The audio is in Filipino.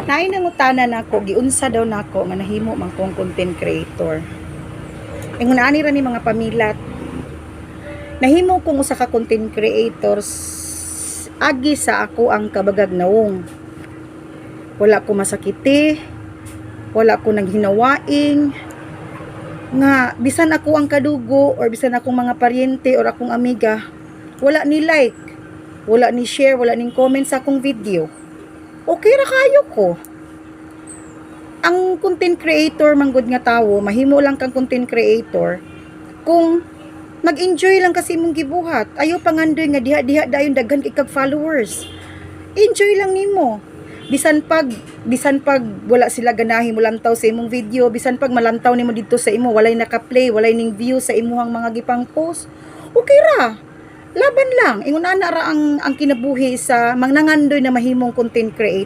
Naay nangutana nako, giunsa daw nako nga nahimo man kong content creator. Ingon ani ra ni mga pamilat. Nahimo kong usa ka content creators agi sa ako ang kabagag naong. Wala ko masakiti, wala ko naghinawaing nga bisan ako ang kadugo or bisan akong mga paryente or akong amiga, wala ni like, wala ni share, wala ning comment sa akong video. Okay ra kayo ko. Ang content creator manggod nga tawo, mahimo lang kang content creator kung mag-enjoy lang kasi imong gibuhat. Ayo pangandoy nga diha-diha dayon daghan kay kag followers. Enjoy lang nimo. Bisan pag wala sila ganahi mo lantaw sa imong video, bisan pag malantaw nimo dito sa imo, walay naka-play, walay ning view sa imuhang mga gipang post. Okay ra. Laban lang. Ingon ana ra ang kinabuhi sa mangnangandoy na mahimong content creator.